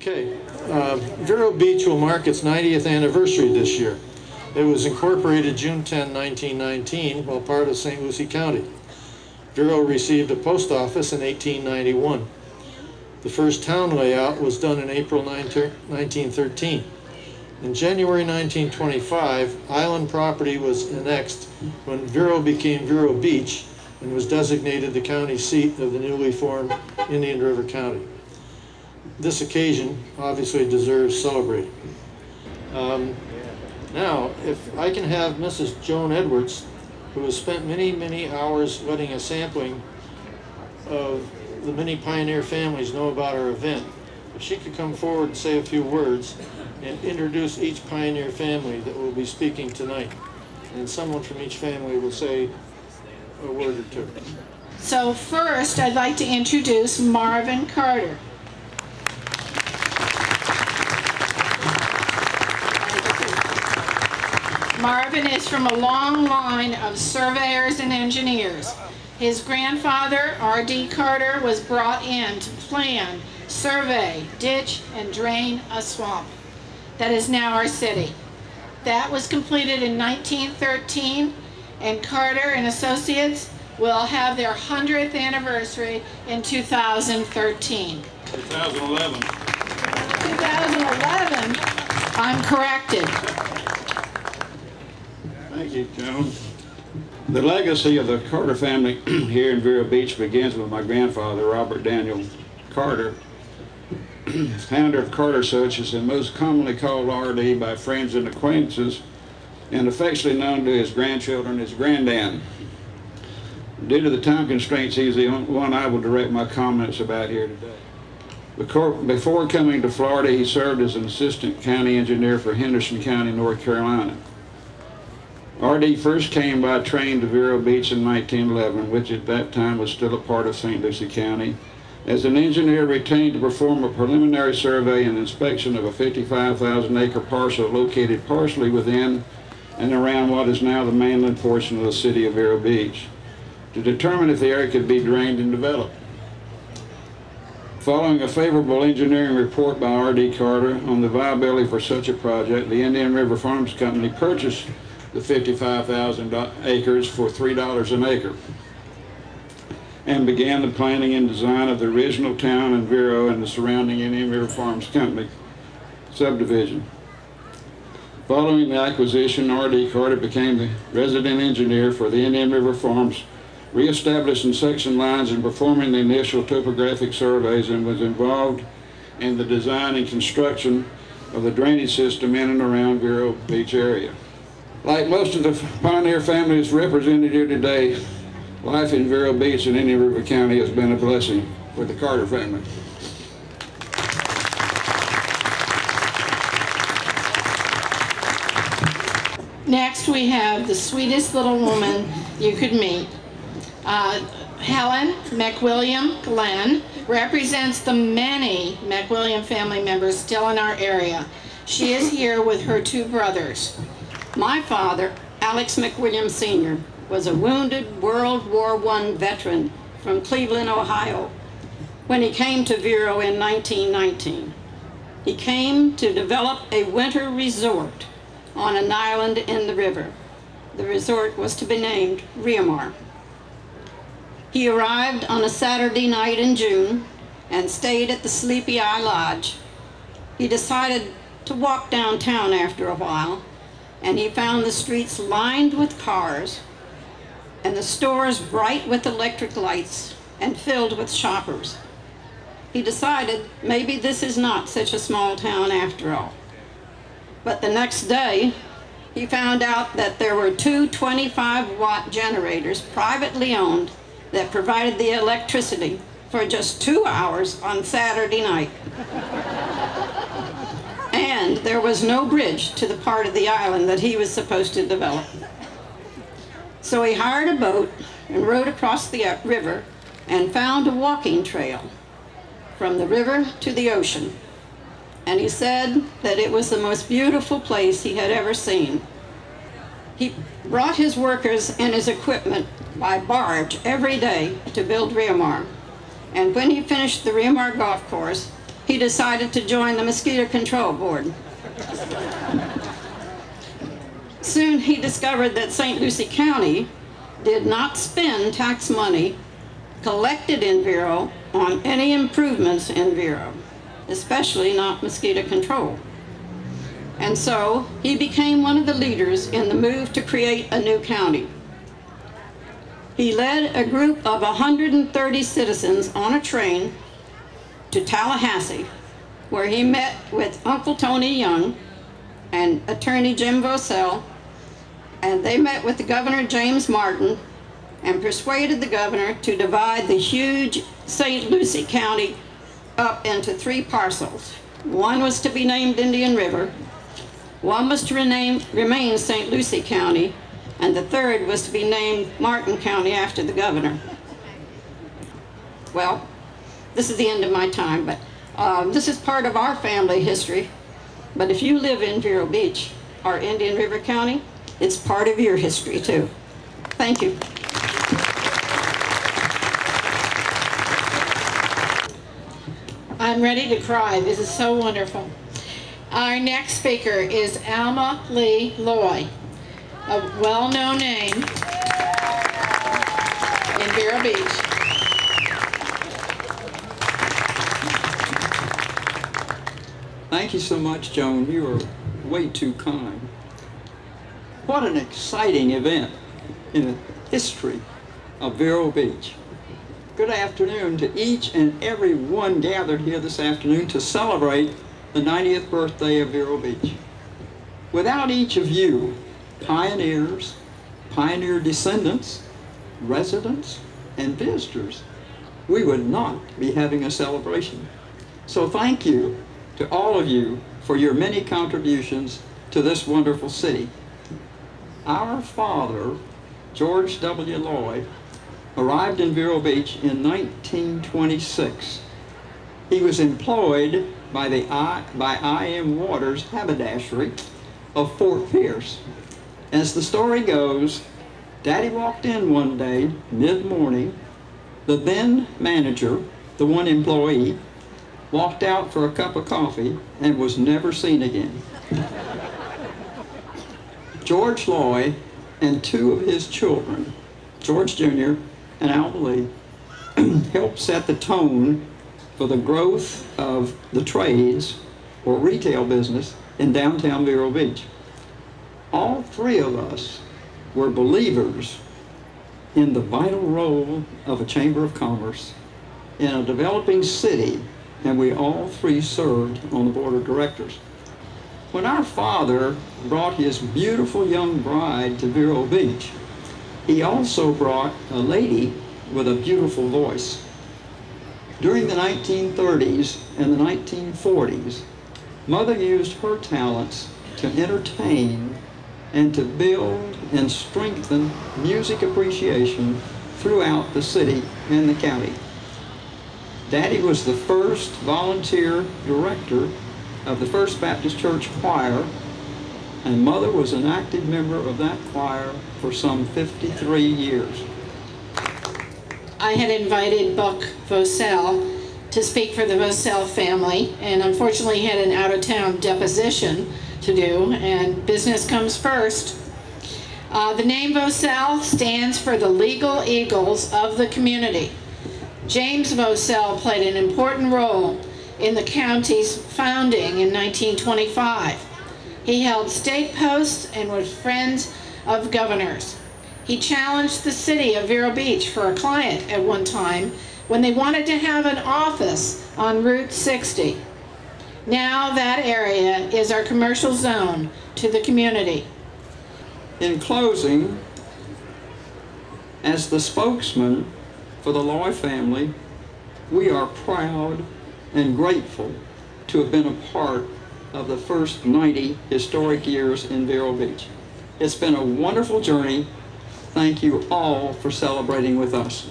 Okay, Vero Beach will mark its 90th anniversary this year. It was incorporated June 10, 1919, while part of St. Lucie County. Vero received a post office in 1891. The first town layout was done in April 1913. In January 1925, island property was annexed when Vero became Vero Beach and was designated the county seat of the newly formed Indian River County. This occasion obviously deserves celebrating. Now, if I can have Mrs. Joan Edwards, who has spent many hours letting a sampling of the many pioneer families know about our event, if she could come forward and say a few words and introduce each pioneer family that will be speaking tonight. And someone from each family will say a word or two. So first, I'd like to introduce Marvin Carter. Marvin is from a long line of surveyors and engineers. His grandfather, R.D. Carter, was brought in to plan, survey, ditch, and drain a swamp that is now our city. That was completed in 1913, and Carter and Associates will have their 100th anniversary in 2013. 2011. 2011, I'm corrected. Thank you, Joan. The legacy of the Carter family here in Vero Beach begins with my grandfather, Robert Daniel Carter, founder of Carter Associates, and most commonly called R.D. by friends and acquaintances, and affectionately known to his grandchildren as Granddad. Due to the time constraints, he's the one I will direct my comments about here today. Before coming to Florida, he served as an assistant county engineer for Henderson County, North Carolina. R.D. first came by train to Vero Beach in 1911, which at that time was still a part of St. Lucie County, as an engineer retained to perform a preliminary survey and inspection of a 55,000-acre parcel located partially within and around what is now the mainland portion of the city of Vero Beach, to determine if the area could be drained and developed. Following a favorable engineering report by R.D. Carter on the viability for such a project, the Indian River Farms Company purchased the 55,000 acres for $3 an acre and began the planning and design of the original town in Vero and the surrounding Indian River Farms Company subdivision. Following the acquisition, R.D. Carter became the resident engineer for the Indian River Farms, reestablishing section lines and performing the initial topographic surveys, and was involved in the design and construction of the drainage system in and around Vero Beach area. Like most of the pioneer families represented here today, life in Vero Beach and Indian River County has been a blessing for the Carter family. Next, we have the sweetest little woman you could meet. Helen McWilliam Glenn represents the many McWilliam family members still in our area. She is here with her two brothers. My father, Alex McWilliam Sr., was a wounded World War I veteran from Cleveland, Ohio, when he came to Vero in 1919. He came to develop a winter resort on an island in the river. The resort was to be named Riamar. He arrived on a Saturday night in June and stayed at the Sleepy Eye Lodge. He decided to walk downtown after a while, and he found the streets lined with cars and the stores bright with electric lights and filled with shoppers. He decided maybe this is not such a small town after all. But the next day, he found out that there were two 25-watt generators privately owned that provided the electricity for just 2 hours on Saturday night. And there was no bridge to the part of the island that he was supposed to develop. So he hired a boat and rowed across the river and found a walking trail from the river to the ocean. And he said that it was the most beautiful place he had ever seen. He brought his workers and his equipment by barge every day to build Riamar. And when he finished the Riamar golf course, he decided to join the Mosquito Control Board. Soon he discovered that St. Lucie County did not spend tax money collected in Vero on any improvements in Vero, especially not mosquito control. And so he became one of the leaders in the move to create a new county. He led a group of 130 citizens on a train to Tallahassee, where he met with Uncle Tony Young and Attorney Jim Vosell, and they met with the Governor James Martin and persuaded the governor to divide the huge St. Lucie County up into 3 parcels. One was to be named Indian River, one was to remain St. Lucie County, and the third was to be named Martin County after the governor. Well, this is the end of my time, but this is part of our family history. But if you live in Vero Beach or Indian River County, it's part of your history too. Thank you. I'm ready to cry. This is so wonderful. Our next speaker is Alma Lee Loy, a well-known name in Vero Beach. Thank you so much, Joan. You are way too kind. What an exciting event in the history of Vero Beach. Good afternoon to each and every one gathered here this afternoon to celebrate the 90th birthday of Vero Beach. Without each of you, pioneers, pioneer descendants, residents, and visitors, we would not be having a celebration. So thank you to all of you for your many contributions to this wonderful city. Our father, George W. Loy, arrived in Vero Beach in 1926. He was employed by I.M. Waters Haberdashery of Fort Pierce. As the story goes, Daddy walked in one day, mid-morning. The then manager, the one employee, walked out for a cup of coffee and was never seen again. George Loy and 2 of his children, George Jr. and Alma Lee, helped set the tone for the growth of the trades or retail business in downtown Vero Beach. All 3 of us were believers in the vital role of a Chamber of Commerce in a developing city, and we all 3 served on the board of directors. When our father brought his beautiful young bride to Vero Beach, he also brought a lady with a beautiful voice. During the 1930s and the 1940s, Mother used her talents to entertain and to build and strengthen music appreciation throughout the city and the county. Daddy was the first volunteer director of the First Baptist Church Choir, and Mother was an active member of that choir for some 53 years. I had invited Buck Vosell to speak for the Vosell family, and unfortunately he had an out-of-town deposition to do, and business comes first. The name Vosell stands for the legal eagles of the community. James Vosell played an important role in the county's founding in 1925. He held state posts and was friends of governors. He challenged the city of Vero Beach for a client at one time when they wanted to have an office on Route 60. Now that area is our commercial zone to the community. In closing, as the spokesman for the Loy family, we are proud and grateful to have been a part of the first 90 historic years in Vero Beach. It's been a wonderful journey. Thank you all for celebrating with us.